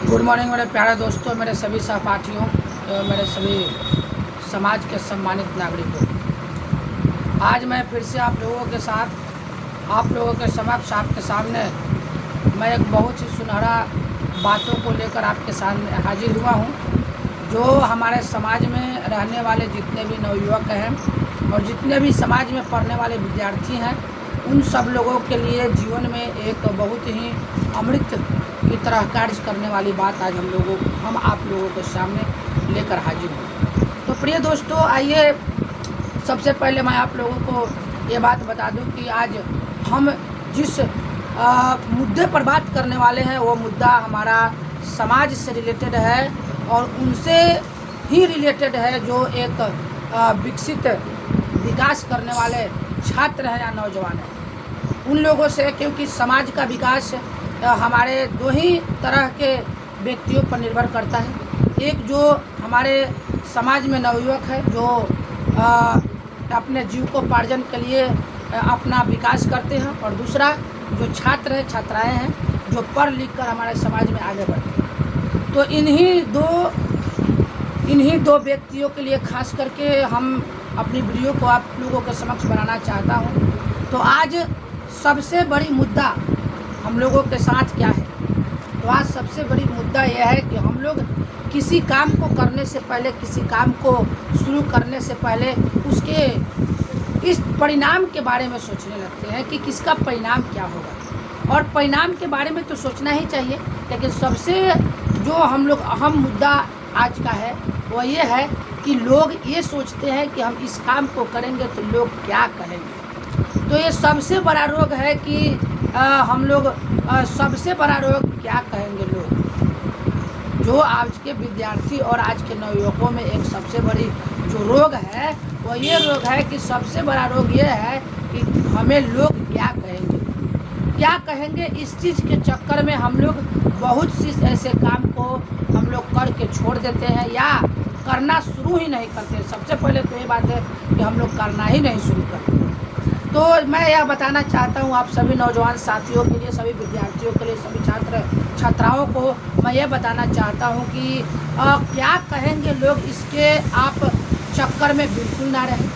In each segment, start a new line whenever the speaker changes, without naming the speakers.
Good morning मेरे प्यारे दोस्तों, मेरे सभी सहपाठियों, मेरे सभी समाज के सम्मानित नागरिकों। आज मैं फिर से आप लोगों के साथ, आप लोगों के समक्ष, आपके सामने मैं एक बहुत ही सुनहरा बातों को लेकर आपके सामने हाजिर हुआ हूँ। जो हमारे समाज में रहने वाले जितने भी नवयुवक हैं और जितने भी समाज में पढ़ने वाले विद्यार्थी हैं, उन सब लोगों के लिए जीवन में एक बहुत ही अमृत की तरह कार्य करने वाली बात आज हम आप लोगों के सामने लेकर हाजिर हूँ। तो प्रिय दोस्तों, आइए सबसे पहले मैं आप लोगों को ये बात बता दूं कि आज हम जिस मुद्दे पर बात करने वाले हैं वो मुद्दा हमारा समाज से रिलेटेड है और उनसे ही रिलेटेड है जो एक विकसित विकास करने वाले छात्र हैं या नौजवान हैं, उन लोगों से। क्योंकि समाज का विकास हमारे दो ही तरह के व्यक्तियों पर निर्भर करता है। एक जो हमारे समाज में नवयुवक है जो अपने जीविकोपार्जन के लिए अपना विकास करते हैं, और दूसरा जो छात्र है, छात्राएं हैं जो पढ़ लिख कर हमारे समाज में आगे बढ़ते हैं। तो इन्हीं दो व्यक्तियों के लिए खास करके हम अपनी वीडियो को आप लोगों के समक्ष बनाना चाहता हूं। तो आज सबसे बड़ी मुद्दा हम लोगों के साथ क्या है? तो आज सबसे बड़ी मुद्दा यह है कि हम लोग किसी काम को करने से पहले, किसी काम को शुरू करने से पहले उसके इस परिणाम के बारे में सोचने लगते हैं कि किसका परिणाम क्या होगा। और परिणाम के बारे में तो सोचना ही चाहिए, लेकिन सबसे जो हम लोग अहम मुद्दा आज का है वो ये है कि लोग ये सोचते हैं कि हम इस काम को करेंगे तो लोग क्या कहेंगे। तो ये सबसे बड़ा रोग है कि हम लोग सबसे बड़ा रोग क्या कहेंगे लोग, जो आज के विद्यार्थी और आज के नवयुवकों में एक सबसे बड़ी जो रोग है वो ये रोग है कि सबसे बड़ा रोग ये है कि हमें लोग क्या कहेंगे। इस चीज़ के चक्कर में हम लोग बहुत सी ऐसे काम को हम लोग करके छोड़ देते हैं या करना शुरू ही नहीं करते। सबसे पहले तो ये बात है कि हम लोग करना ही नहीं शुरू करते। तो मैं यह बताना चाहता हूँ आप सभी नौजवान साथियों के लिए, सभी विद्यार्थियों के लिए, सभी छात्र छात्राओं को मैं ये बताना चाहता हूँ कि क्या कहेंगे लोग, इसके आप चक्कर में बिल्कुल ना रहें।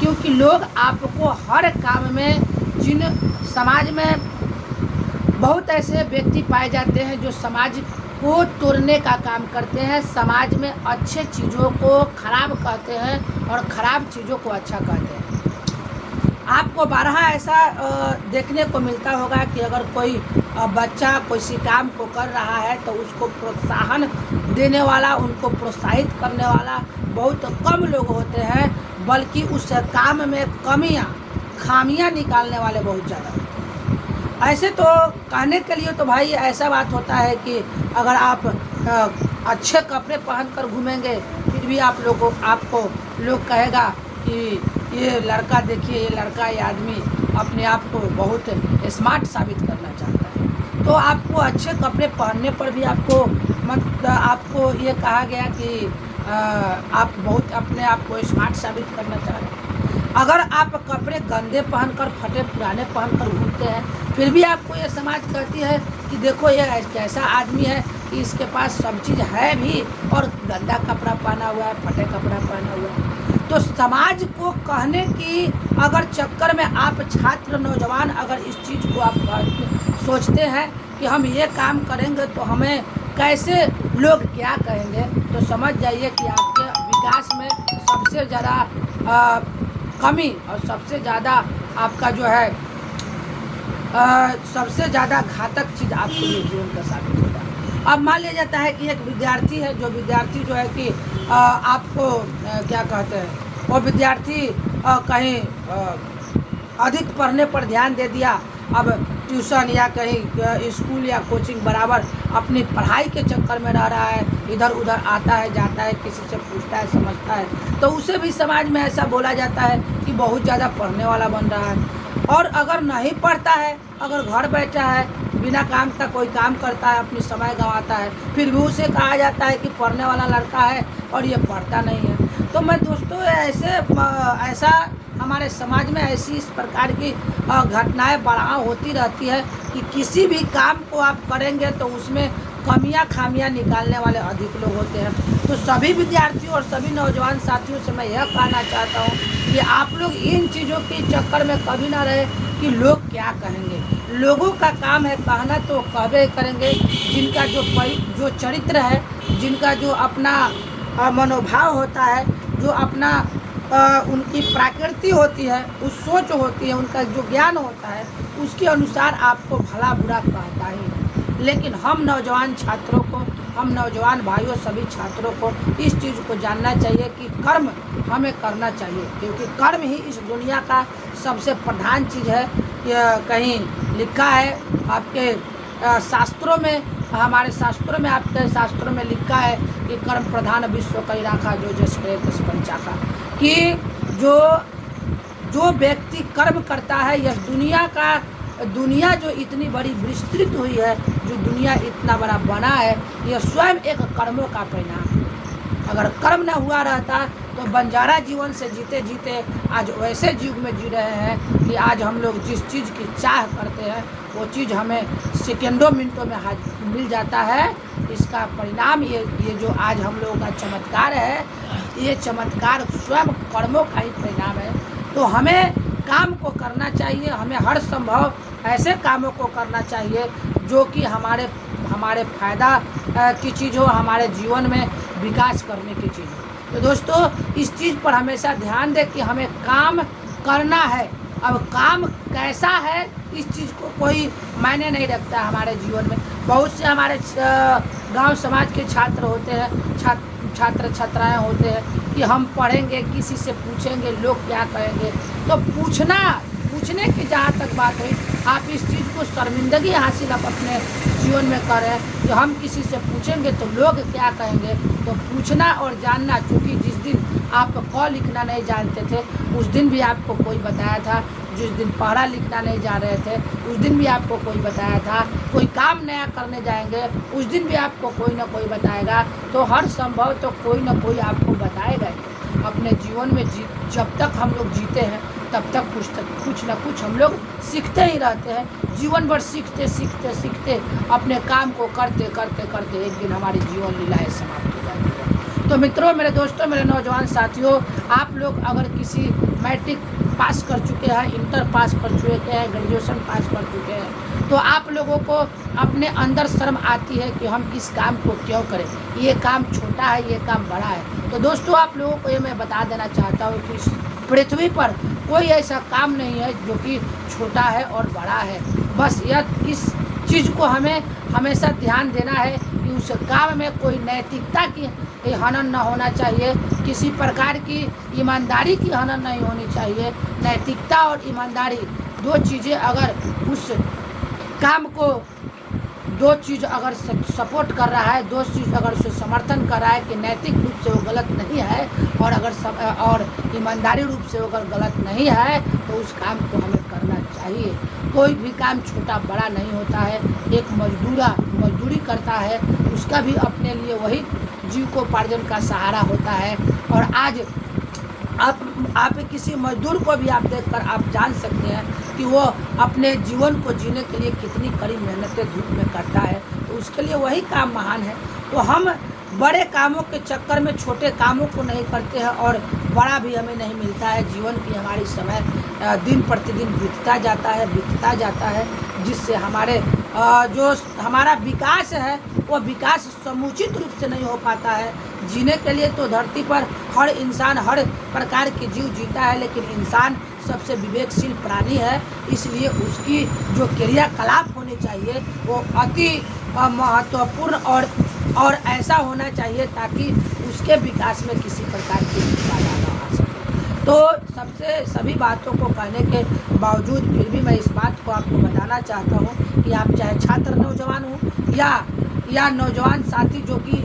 क्योंकि लोग आपको हर काम में, जिन समाज में बहुत ऐसे व्यक्ति पाए जाते हैं जो समाज को तोड़ने का काम करते हैं, समाज में अच्छे चीज़ों को खराब कहते हैं और ख़राब चीज़ों को अच्छा कहते हैं। आपको बारहा ऐसा देखने को मिलता होगा कि अगर कोई बच्चा किसी काम को कर रहा है तो उसको प्रोत्साहन देने वाला, उनको प्रोत्साहित करने वाला बहुत कम लोग होते हैं, बल्कि उस काम में खामियां निकालने वाले बहुत ज़्यादा होते हैं। ऐसे तो कहने के लिए तो भाई ऐसा बात होता है कि अगर आप अच्छे कपड़े पहनकर घूमेंगे फिर भी आपको लोग कहेगा कि ये लड़का, देखिए ये लड़का, ये आदमी अपने आप को बहुत स्मार्ट साबित करना चाहता है। तो आपको अच्छे कपड़े पहनने पर भी आपको ये कहा गया कि आप बहुत अपने आप को स्मार्ट साबित करना चाह रहे हैं। अगर आप कपड़े गंदे पहनकर, फटे पुराने पहनकर घूमते हैं फिर भी आपको ये समाज कहती है कि देखो ये कैसा आदमी है कि इसके पास सब चीज़ है भी और गंदा कपड़ा पहना हुआ है, फटे कपड़ा पहना हुआ है। तो समाज को कहने की अगर चक्कर में आप छात्र नौजवान अगर इस चीज़ को आप सोचते हैं कि हम ये काम करेंगे तो हमें कैसे लोग क्या कहेंगे, तो समझ जाइए कि आपके विकास में सबसे ज़्यादा कमी और सबसे ज़्यादा आपका जो है सबसे ज़्यादा घातक चीज़ आपके लिए जीवन का साबित होगा। अब मान लिया जाता है कि एक विद्यार्थी है, जो विद्यार्थी जो है कि आपको क्या कहते हैं, वो विद्यार्थी कहीं अधिक पढ़ने पर ध्यान दे दिया, अब ट्यूशन या कहीं स्कूल या कोचिंग बराबर अपनी पढ़ाई के चक्कर में रह रहा है, इधर उधर आता है, जाता है, किसी से पूछता है, समझता है, तो उसे भी समाज में ऐसा बोला जाता है कि बहुत ज़्यादा पढ़ने वाला बन रहा है। और अगर नहीं पढ़ता है, अगर घर बैठा है, बिना काम का कोई काम करता है, अपनी समय गंवाता है, फिर भी उसे कहा जाता है कि पढ़ने वाला लड़का है और ये पढ़ता नहीं है। तो मैं दोस्तों ऐसा हमारे समाज में ऐसी इस प्रकार की घटनाएं बढ़ाव होती रहती है कि किसी भी काम को आप करेंगे तो उसमें कमियां खामियां निकालने वाले अधिक लोग होते हैं। तो सभी विद्यार्थियों और सभी नौजवान साथियों से मैं यह कहना चाहता हूँ कि आप लोग इन चीज़ों के चक्कर में कभी ना रहे कि लोग क्या कहेंगे। लोगों का काम है कहना, तो कहबे करेंगे। जिनका जो चरित्र है, जिनका जो अपना मनोभाव होता है, जो अपना उनकी प्रकृति होती है, उस सोच होती है, उनका जो ज्ञान होता है, उसके अनुसार आपको भला बुरा कहता ही। लेकिन हम नौजवान छात्रों को, हम नौजवान भाइयों, सभी छात्रों को इस चीज़ को जानना चाहिए कि कर्म हमें करना चाहिए, क्योंकि कर्म ही इस दुनिया का सबसे प्रधान चीज़ है। कहीं लिखा है आपके शास्त्रों में, हमारे शास्त्रों में, आपके शास्त्रों में लिखा है कि कर्म प्रधान विश्व कई राखा जो जस करे तस पंचाखा, कि जो व्यक्ति कर्म करता है, यह दुनिया जो इतनी बड़ी विस्तृत हुई है, जो दुनिया इतना बड़ा बना है, यह स्वयं एक कर्मों का परिणाम है। अगर कर्म न हुआ रहता तो बंजारा जीवन से जीते जीते आज वैसे युग में जी रहे हैं कि आज हम लोग जिस चीज़ की चाह करते हैं वो चीज़ हमें सेकेंडों मिनटों में मिल जाता है। इसका परिणाम ये जो आज हम लोगों का चमत्कार है, ये चमत्कार स्वयं कर्मों का ही परिणाम है। तो हमें काम को करना चाहिए, हमें हर संभव ऐसे कामों को करना चाहिए जो कि हमारे फ़ायदा की चीज़ हो, हमारे जीवन में विकास करने की चीज़ हो। तो दोस्तों, इस चीज़ पर हमेशा ध्यान दें कि हमें काम करना है। अब काम कैसा है, इस चीज़ को कोई मायने नहीं रखता हमारे जीवन में। बहुत से हमारे गांव समाज के छात्र होते हैं, छात्र छात्राएं होते हैं कि हम पढ़ेंगे, किसी से पूछेंगे, लोग क्या कहेंगे। तो पूछने की जहाँ तक बात है, आप इस चीज़ को शर्मिंदगी हासिल आप अपने जीवन में करें कि हम किसी से पूछेंगे तो लोग क्या कहेंगे। तो पूछना और जानना, क्योंकि जिस दिन आप क लिखना नहीं जानते थे उस दिन भी आपको कोई बताया था, जिस दिन पढ़ा लिखना नहीं जा रहे थे उस दिन भी आपको कोई बताया था, कोई काम नया करने जाएंगे उस दिन भी आपको कोई ना कोई बताएगा। तो हर संभव तो कोई ना कोई आपको बताएगा। अपने जीवन में जब तक हम लोग जीते हैं तब तक कुछ ना कुछ हम लोग सीखते ही रहते हैं। जीवन भर सीखते अपने काम को करते एक दिन हमारी जीवन लीलाएं समाप्त हो जाती है। तो मित्रों, मेरे दोस्तों, मेरे नौजवान साथियों, आप लोग अगर किसी मैट्रिक पास कर चुके हैं, इंटर पास कर चुके हैं, ग्रेजुएशन पास कर चुके हैं, तो आप लोगों को अपने अंदर शर्म आती है कि हम इस काम को क्यों करें, ये काम छोटा है, ये काम बड़ा है। तो दोस्तों, आप लोगों को ये मैं बता देना चाहता हूँ कि पृथ्वी पर कोई ऐसा काम नहीं है जो कि छोटा है और बड़ा है। बस इस चीज़ को हमें हमेशा ध्यान देना है कि उस काम में कोई नैतिकता की हनन न होना चाहिए, किसी प्रकार की ईमानदारी की हनन नहीं होनी चाहिए। नैतिकता और ईमानदारी दो चीज़ें अगर उस काम को, दो चीज़ अगर सपोर्ट कर रहा है, दो चीज़ अगर उसे समर्थन कर रहा है कि नैतिक रूप से वो गलत नहीं है और ईमानदारी रूप से वो अगर गलत नहीं है, तो उस काम को हमें करना चाहिए। कोई भी काम छोटा बड़ा नहीं होता है। एक मजदूरी करता है, उसका भी अपने लिए वही जीविकोपार्जन का सहारा होता है। और आज आप किसी मजदूर को भी आप देखकर आप जान सकते हैं कि वो अपने जीवन को जीने के लिए कितनी कड़ी मेहनतें धूप में करता है, तो उसके लिए वही काम महान है। तो हम बड़े कामों के चक्कर में छोटे कामों को नहीं करते हैं और बड़ा भी हमें नहीं मिलता है। जीवन की हमारी समय दिन प्रतिदिन बीतता जाता है, जिससे जो हमारा विकास है वो विकास समुचित रूप से नहीं हो पाता है। जीने के लिए तो धरती पर हर इंसान हर प्रकार के जीव जीता है, लेकिन इंसान सबसे विवेकशील प्राणी है, इसलिए उसकी जो क्रियाकलाप होनी चाहिए वो अति महत्वपूर्ण और ऐसा होना चाहिए ताकि उसके विकास में किसी प्रकार की बाधा न आ सके। तो सभी बातों को कहने के बावजूद फिर भी मैं इस बात को आपको बताना चाहता हूँ कि आप चाहे छात्र नौजवान हो या नौजवान साथी जो कि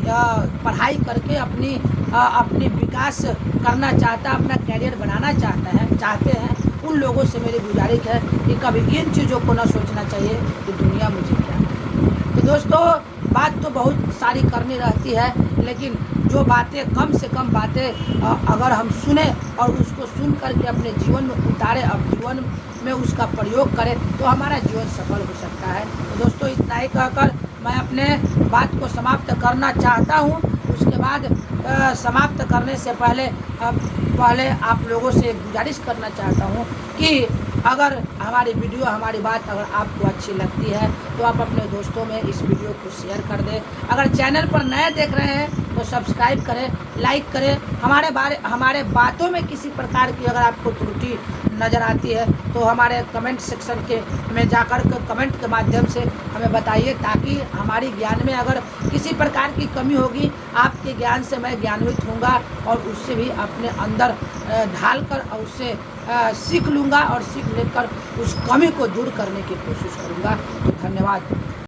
पढ़ाई करके अपनी विकास करना चाहता है, अपना कैरियर बनाना चाहते हैं, उन लोगों से मेरी गुजारिश है कि कभी इन चीज़ों को न सोचना चाहिए कि दुनिया मुझे क्या है। तो दोस्तों, बात तो बहुत सारी करनी रहती है, लेकिन जो बातें कम से कम बातें अगर हम सुने और उसको सुन करके अपने जीवन में उतारे, अब जीवन में उसका प्रयोग करें, तो हमारा जीवन सफल हो सकता है। तो दोस्तों, इतना ही कहकर मैं अपने बात को समाप्त करना चाहता हूँ। उसके बाद समाप्त करने से पहले आप लोगों से गुजारिश करना चाहता हूँ कि अगर हमारी वीडियो, हमारी बात अगर आपको अच्छी लगती है तो आप अपने दोस्तों में इस वीडियो को शेयर कर दें। अगर चैनल पर नए देख रहे हैं तो सब्सक्राइब करें, लाइक करें। हमारे बातों में किसी प्रकार की अगर आपको त्रुटि नज़र आती है तो हमारे कमेंट सेक्शन में जाकर के कमेंट के माध्यम से हमें बताइए, ताकि हमारी ज्ञान में अगर किसी प्रकार की कमी होगी, आपके ज्ञान से मैं ज्ञान्वित होऊंगा और उससे भी अपने अंदर ढाल कर और उससे सीख लूँगा और सीख लेकर उस कमी को दूर करने की कोशिश करूँगा। तो धन्यवाद।